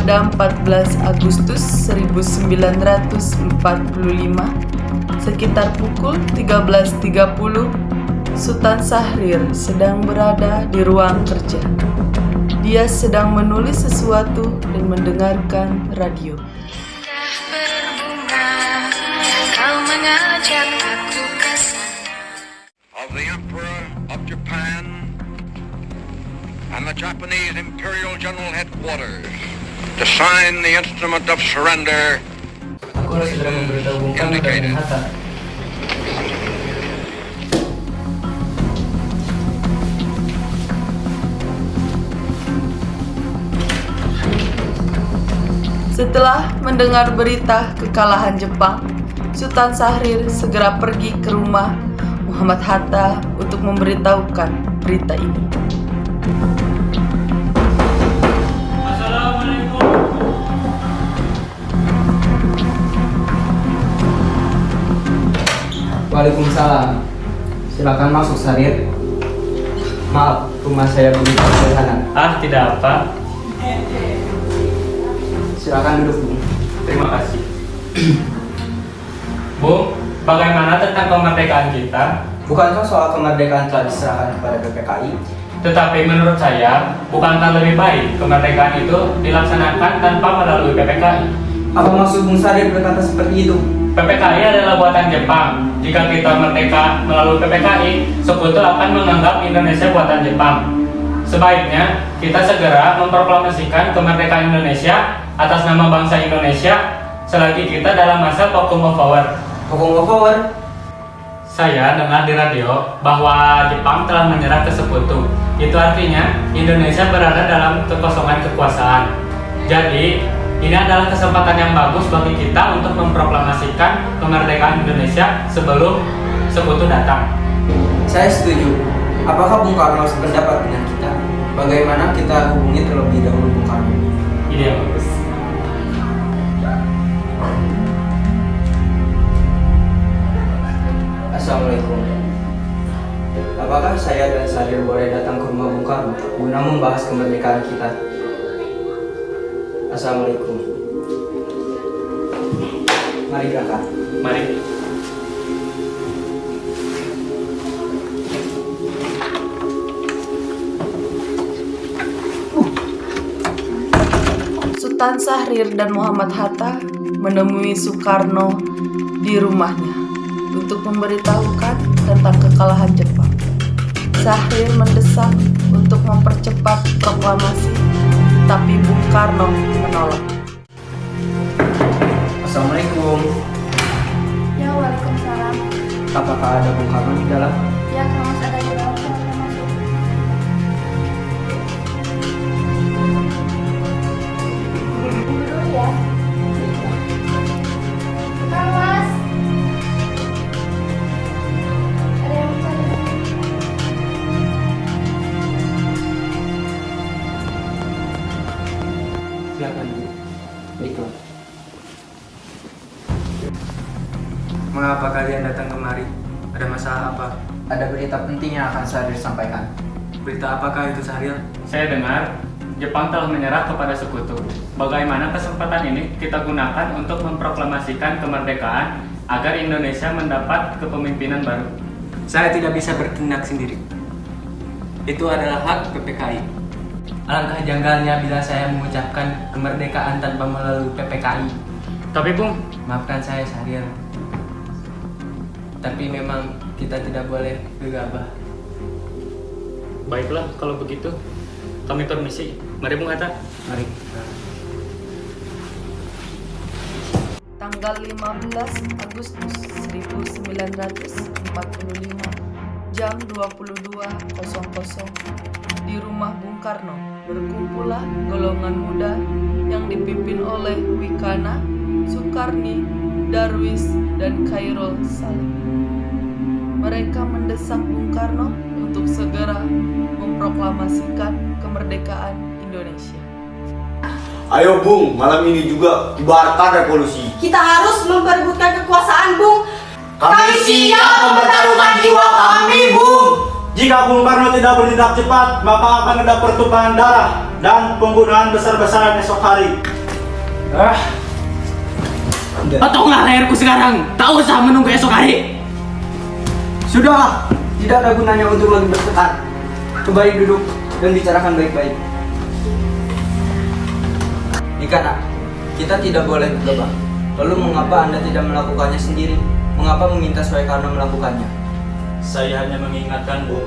pada 14 Agustus 1945, sekitar pukul 13.30, Sultan Syahrir sedang berada di ruang kerja. Dia sedang menulis sesuatu dan mendengarkan radio. Of the Emperor of Japan and the Japanese Imperial General Headquarters to sign the instrument of surrender. Aku sedang memberitahu Bung Karno dan Bung Hatta. Setelah mendengar berita kekalahan Jepang, Sultan Syahrir segera pergi ke rumah Muhammad Hatta untuk memberitahukan berita ini. Assalamualaikum. Waalaikumsalam. Silakan masuk, Syahrir. Maaf, rumah saya begitu sederhana. Tidak apa. Silakan duduk, Bung. Terima kasih. Bung, bagaimana tentang kemerdekaan kita? Bukankah soal kemerdekaan telah diserahkan kepada PPKI? Tetapi menurut saya, bukankah lebih baik kemerdekaan itu dilaksanakan tanpa melalui PPKI? Apa maksud Bung Syahrir berkata seperti itu? PPKI adalah buatan Jepang. Jika kita merdeka melalui PPKI, sekutu akan menganggap Indonesia buatan Jepang. Sebaiknya kita segera memproklamasikan kemerdekaan Indonesia atas nama bangsa Indonesia selagi kita dalam masa vacuum of power. Vacuum of power? Saya dengar di radio bahwa Jepang telah menyerah ke sekutu. Itu artinya Indonesia berada dalam kekosongan kekuasaan. Jadi, ini adalah kesempatan yang bagus bagi kita untuk memproklamasikan kemerdekaan Indonesia sebelum sekutu datang. Saya setuju. Apakah Bung Karno sependapat dengan kita? Bagaimana kita hubungi terlebih dahulu Bung Karno? Ide yang bagus. Assalamualaikum. Apakah saya dan Syahrir boleh datang ke rumah Bung Karno guna membahas kemerdekaan kita? Assalamualaikum. Mari berangkat. Mari. Sultan Syahrir dan Muhammad Hatta menemui Soekarno di rumahnya untuk memberitahukan tentang kekalahan Jepang. Syahrir mendesak untuk mempercepat proklamasi, tapi Bung Karno menolak. Assalamualaikum. Ya, waalaikumsalam. Apakah ada Bung Karno di dalam? Ya, Kang Mas ada di dalam, silahkan masuk. Tunggu dulu ya. Kang Mas. Ada yang mencari. Silakan. Baiklah. Mengapa kalian datang kemari? Ada masalah apa? Ada berita penting yang akan Syahrir sampaikan. Berita apakah itu, Syahrir? Saya dengar Jepang telah menyerah kepada sekutu. Bagaimana kesempatan ini kita gunakan untuk memproklamasikan kemerdekaan agar Indonesia mendapat kepemimpinan baru? Saya tidak bisa bertindak sendiri. Itu adalah hak PPKI. Alangkah janggalnya bila saya mengucapkan kemerdekaan tanpa melalui PPKI. Tapi Bung, Maafkan saya, Syahrir. Tapi memang kita tidak boleh gegabah. baiklah kalau begitu. Kami permisi. Mari Bung Hatta. Mari. Tanggal 15 Agustus 1945, jam 22.00, di rumah Bung Karno berkumpullah golongan muda yang dipimpin oleh Wikana, Sukarni, Darwis, dan Khairul Salim. Mereka mendesak Bung Karno untuk segera memproklamasikan kemerdekaan Indonesia. Ayo Bung, malam ini juga kibarkan revolusi. Kita harus memperebutkan kekuasaan, Bung. Kami siap mempertaruhkan jiwa kami, Bung. Jika Jika Bung Karno tidak bertindak cepat, maka akan ada pertumpahan darah dan pembunuhan besar-besaran esok hari. Potonglah leherku sekarang. Tak usah menunggu esok hari. Sudahlah, tidak ada gunanya untuk lagi bertengkar. Kembali duduk dan bicarakan baik-baik. Nikana, kita tidak boleh gegabah. Lalu mengapa Anda tidak melakukannya sendiri? Mengapa meminta Soekarno melakukannya? Saya hanya mengingatkan, Bu,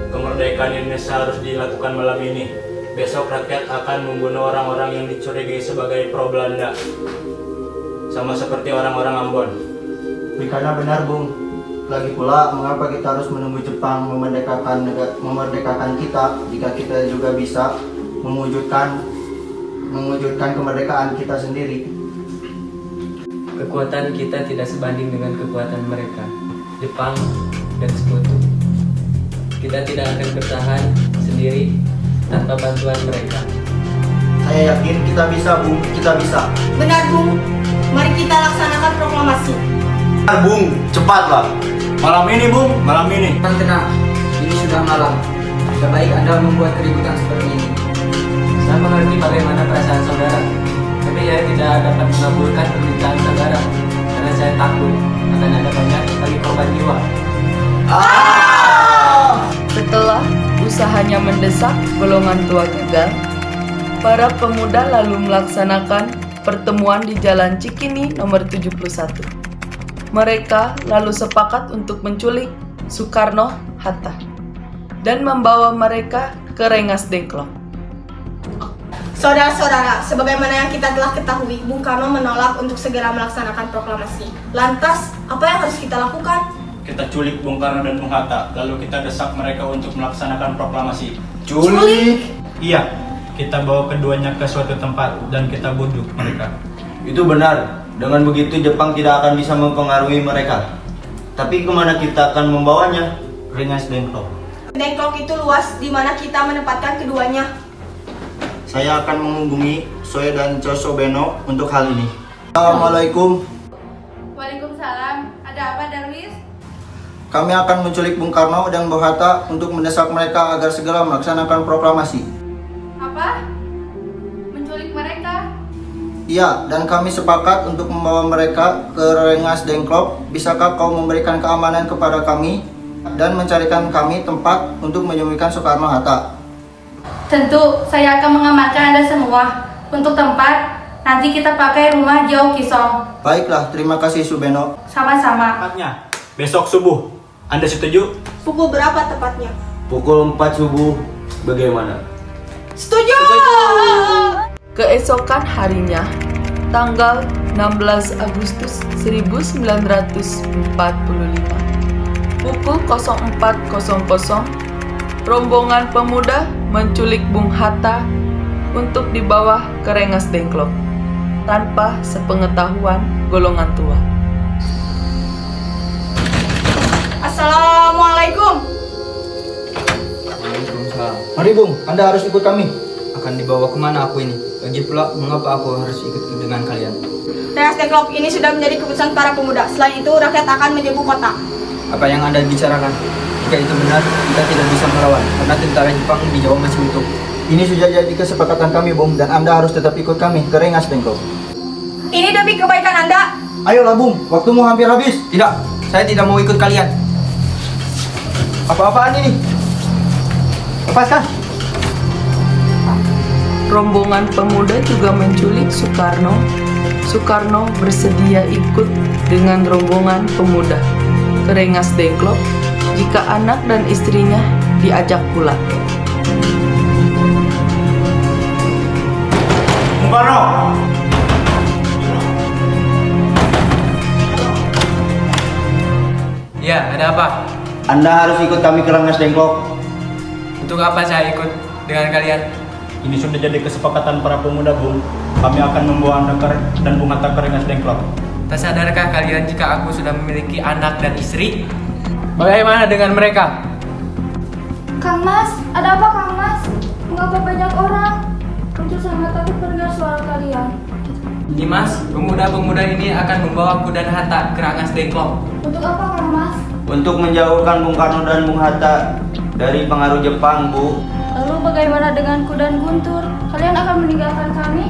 kemerdekaan Indonesia harus dilakukan malam ini. Besok rakyat akan membunuh orang-orang yang dicurigai sebagai pro Belanda. Sama seperti orang-orang Ambon. Nikana benar, Bung. Lagi pula, mengapa kita harus menunggu Jepang memerdekakan kita jika kita juga bisa mewujudkan kemerdekaan kita sendiri? Kekuatan kita tidak sebanding dengan kekuatan mereka, Jepang dan sekutu. Kita tidak akan bertahan sendiri tanpa bantuan mereka. Saya yakin kita bisa, Bung. Kita bisa. Benar, Bung. Mari kita laksanakan proklamasi. Benar, Bung, cepatlah. Malam ini, Bung. Malam ini. Tenang, ini sudah malam. Tidak baik Anda membuat keributan seperti ini. Saya mengerti bagaimana perasaan saudara, tapi saya tidak dapat mengabulkan permintaan saudara karena saya takut akan ada banyak lagi korban jiwa. Setelah usahanya mendesak golongan tua gagal, para pemuda lalu melaksanakan pertemuan di Jalan Cikini nomor 71. Mereka lalu sepakat untuk menculik Soekarno-Hatta dan membawa mereka ke Rengas Dengklok. Saudara-saudara, sebagaimana yang kita telah ketahui, Bung Karno menolak untuk segera melaksanakan proklamasi. Lantas, apa yang harus kita lakukan? Kita culik Bung Karno dan Bung Hatta, lalu kita desak mereka untuk melaksanakan proklamasi. Culik? Iya, kita bawa keduanya ke suatu tempat dan kita bujuk mereka. Itu benar. Dengan begitu Jepang tidak akan bisa mempengaruhi mereka. Tapi kemana kita akan membawanya? Rengas Dengklok. Dengklok itu luas di mana kita menempatkan keduanya. Saya akan menghubungi Soe dan Cosobeno untuk hal ini. Assalamualaikum. Waalaikumsalam. Ada apa, Darwis? Kami akan menculik Bung Karno dan Bung Hatta untuk mendesak mereka agar segera melaksanakan proklamasi. Apa? Menculik mereka? Iya, dan kami sepakat untuk membawa mereka ke Rengas Dengklok. Bisakah kau memberikan keamanan kepada kami dan mencarikan kami tempat untuk menyembunyikan Soekarno-Hatta? Tentu, saya akan mengamankan Anda semua. Untuk tempat, nanti kita pakai rumah Jauh Kisong. Baiklah, terima kasih Subeno. Sama-sama. Tepatnya, besok subuh. Anda setuju? Pukul berapa tepatnya? Pukul 4 subuh. Bagaimana? Setuju! Keesokan harinya, tanggal 16 Agustus 1945, pukul 04.00, rombongan pemuda menculik Bung Hatta untuk dibawa ke Rengas Dengklok tanpa sepengetahuan golongan tua. Assalamualaikum. Waalaikumsalam. Mari Bung, Anda harus ikut kami. Akan dibawa kemana aku ini? Lagi pula, mengapa aku harus ikut dengan kalian? Rengas Dengklok ini sudah menjadi keputusan para pemuda. Selain itu, rakyat akan menyerbu kota. Apa yang Anda bicarakan? Jika itu benar, kita tidak bisa melawan karena tentara Jepang di Jawa masih utuh. Ini sudah jadi kesepakatan kami, Bung, dan Anda harus tetap ikut kami ke Rengas Dengklok. Ini demi kebaikan Anda. Ayolah Bung, waktumu hampir habis. Tidak, saya tidak mau ikut kalian. Apa-apaan ini? Lepaskan. Rombongan pemuda juga menculik Soekarno. Soekarno bersedia ikut dengan rombongan pemuda ke Rengas Dengklok jika anak dan istrinya diajak pula. Bung Karno. Ya, ada apa? Anda harus ikut kami ke Rengas Dengklok. Untuk apa saya ikut dengan kalian? Ini sudah jadi kesepakatan para pemuda, Bung. Kami akan membawa Anda dan Bung Hatta ke Rengas Dengklok. Tak sadarkah kalian jika aku sudah memiliki anak dan istri? Bagaimana dengan mereka? Kang Mas, ada apa Kang Mas? Mengapa banyak orang? Aku sangat takut mendengar suara kalian. Dimas, pemuda-pemuda ini akan membawaku dan Hatta ke Rengas Dengklok. Untuk apa Kang Mas? Untuk menjauhkan Bung Karno dan Bung Hatta dari pengaruh Jepang, Bu. Lalu bagaimana denganku dan Guntur? Kalian akan meninggalkan kami?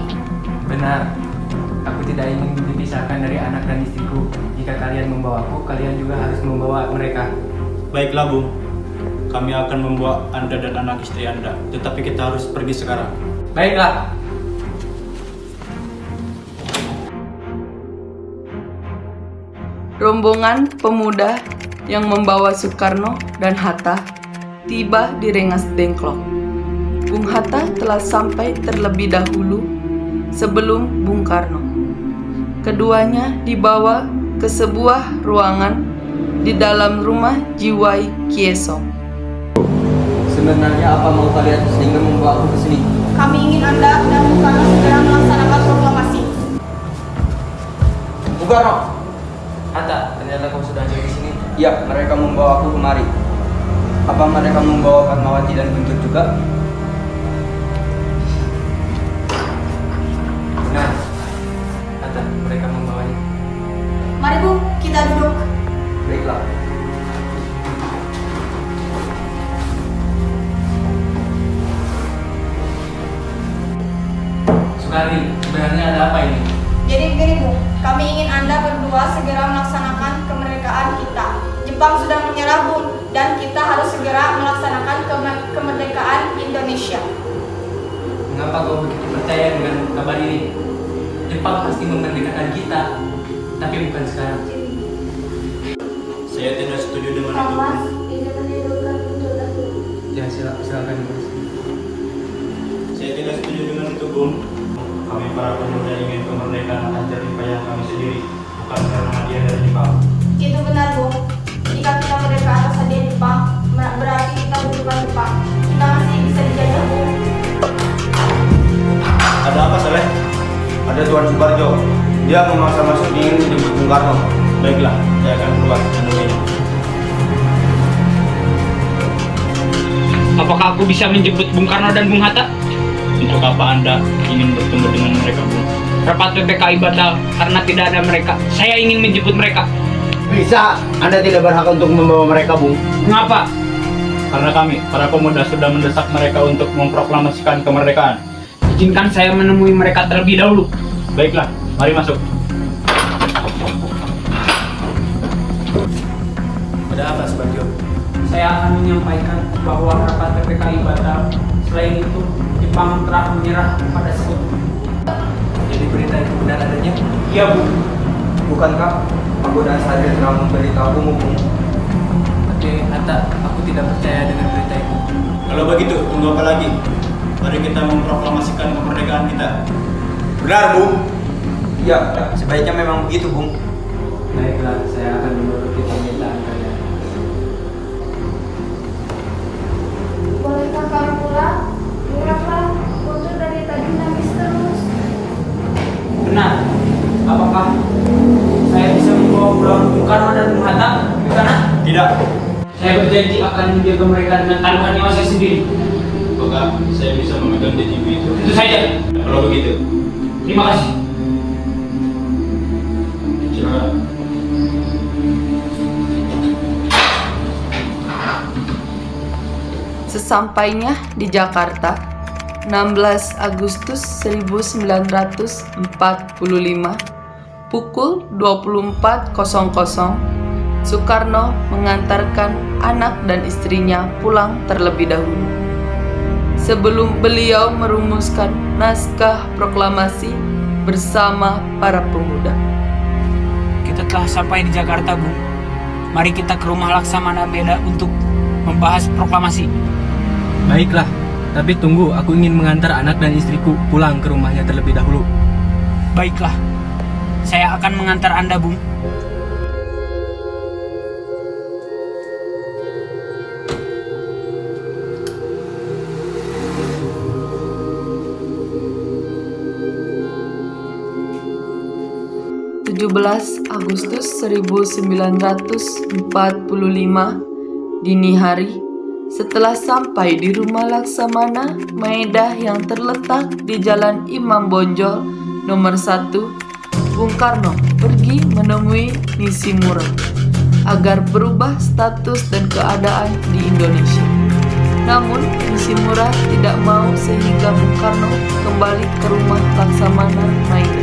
Benar. Aku tidak ingin dipisahkan dari anak dan istriku. Jika kalian membawaku, kalian juga harus membawa mereka. Baiklah, Bu. Kami akan membawa Anda dan anak istri Anda. Tetapi kita harus pergi sekarang. Baiklah. Rombongan pemuda yang membawa Soekarno dan Hatta tiba di Rengas Dengklok. Bung Hatta telah sampai terlebih dahulu sebelum Bung Karno. Keduanya dibawa ke sebuah ruangan di dalam rumah Jiwai Kiesong. Sebenarnya apa mau kalian sehingga membawa aku ke sini? Kami ingin Anda dan Bung Karno segera melaksanakan proklamasi. Bung Karno! Hatta, ternyata kau sudah ada di sini. Ya, mereka membawa aku kemari. Apa mereka membawa Fatmawati dan Guntur juga? Benar. Hatta, mereka membawanya. Mari Bu, kita duduk. Baiklah. Sukari, sebenarnya ada apa ini? Jadi begini Bu, kami ingin Anda berdua segera melaksanakan kemerdekaan kita. Jepang sudah menyerah Bu, dan kita harus segera melaksanakan kemerdekaan Indonesia. Mengapa kau begitu percaya dengan kabar ini? Jepang pasti memerdekakan kita, tapi bukan sekarang. Saya tidak setuju dengan itu, Bu. Ya, silakan. Saya tidak setuju dengan itu, Bung. Kami para pemuda ingin kemerdekaan atas jerih payah kami sendiri, bukan karena hadiah dari Jepang. Itu benar Bu. Jika kita merdeka atas hadiah Jepang, berarti kita bukan Jepang. Kita masih bisa dijajah Bu. Ada apa, Saleh? Ada Tuan Subarjo. Dia memaksa masuk ingin menjemput Bung Karno. Baiklah, saya akan keluar menemuinya. Apakah aku bisa menjemput Bung Karno dan Bung Hatta? Untuk apa Anda ingin bertemu dengan mereka, Bung? Rapat PPKI batal karena tidak ada mereka. Saya ingin menjemput mereka. Bisa, Anda tidak berhak untuk membawa mereka, Bung. Mengapa? Karena kami, para pemuda, sudah mendesak mereka untuk memproklamasikan kemerdekaan. Izinkan saya menemui mereka terlebih dahulu. Baiklah, mari masuk. Ada apa, Subarjo? Saya akan menyampaikan bahwa rapat PPKI batal. Selain itu, Jepang telah menyerah pada sekutu. Jadi berita itu benar adanya? Iya, Bu. Bukankah aku dan Sadri telah memberitahumu, Bung? Oke, Hatta, aku tidak percaya dengan berita itu. Kalau begitu, tunggu apa lagi? Mari kita memproklamasikan kemerdekaan kita. Benar, Bung. Ya, sebaiknya memang begitu, Bung. Baiklah, saya akan menuruti permintaan kalian. Bolehkah kami pulang? Mengapa Guntur dari tadi nangis terus? Benar. Apakah saya bisa membawa pulang Bung Karno dan Bung Hatta? Karena Tidak. saya berjanji akan menjaga mereka dengan taruhan nyawa saya sendiri. Apakah saya bisa memegang janjiku itu? Tentu saja. Kalau begitu, Terima kasih. silakan. Sesampainya di Jakarta, 16 Agustus 1945, pukul 24.00, Soekarno mengantarkan anak dan istrinya pulang terlebih dahulu. Sebelum beliau merumuskan naskah proklamasi bersama para pemuda. Kita telah sampai di Jakarta, Bu. Mari kita ke rumah Laksamana Beda untuk membahas proklamasi. Baiklah, tapi tunggu, aku ingin mengantar anak dan istriku pulang ke rumahnya terlebih dahulu. Baiklah, saya akan mengantar Anda, Bung. Agustus 1945, dini hari, setelah sampai di rumah Laksamana Maeda yang terletak di Jalan Imam Bonjol nomor 1, Bung Karno pergi menemui Nishimura agar berubah status dan keadaan di Indonesia. Namun Nishimura tidak mau sehingga Bung Karno kembali ke rumah Laksamana Maeda.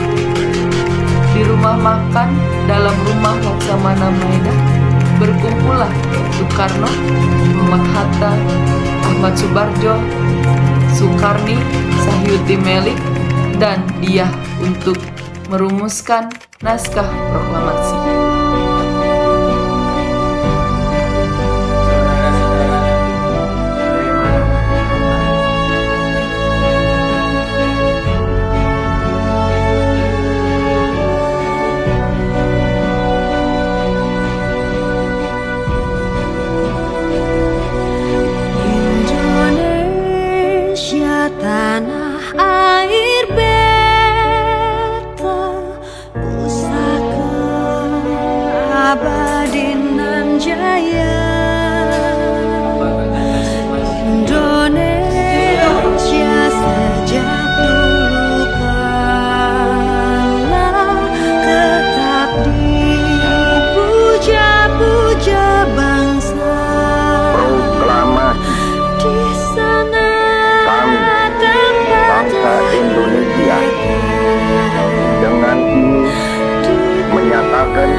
Di rumah makan dalam rumah Laksamana Maeda berkumpullah Soekarno, Muhammad Hatta, Ahmad Subarjo, Sukarni, Sahyuti Melik, dan Diah untuk merumuskan naskah proklamasi. Indonesia tanah air beta, pusaka abadi nan jaya. Indonesia sejak dulu kala tetap dipuja-puja bangsa. Proklamasi Di sana kami, bangsa Indonesia, dengan ini menyatakan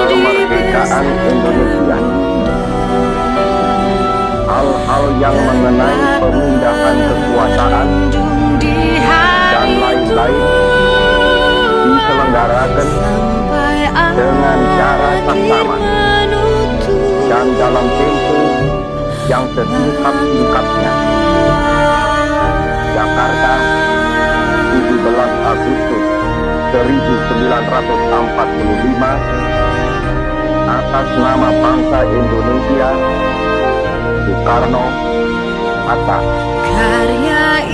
kemerdekaan Indonesia. Hal-hal yang mengenai pemindahan kekuasaan dan lain-lain diselenggarakan dengan cara saksama dan dalam tempo yang sesingkat-singkatnya. Jakarta, 17 Agustus 1945, atas nama bangsa Indonesia, Soekarno, Hatta. karya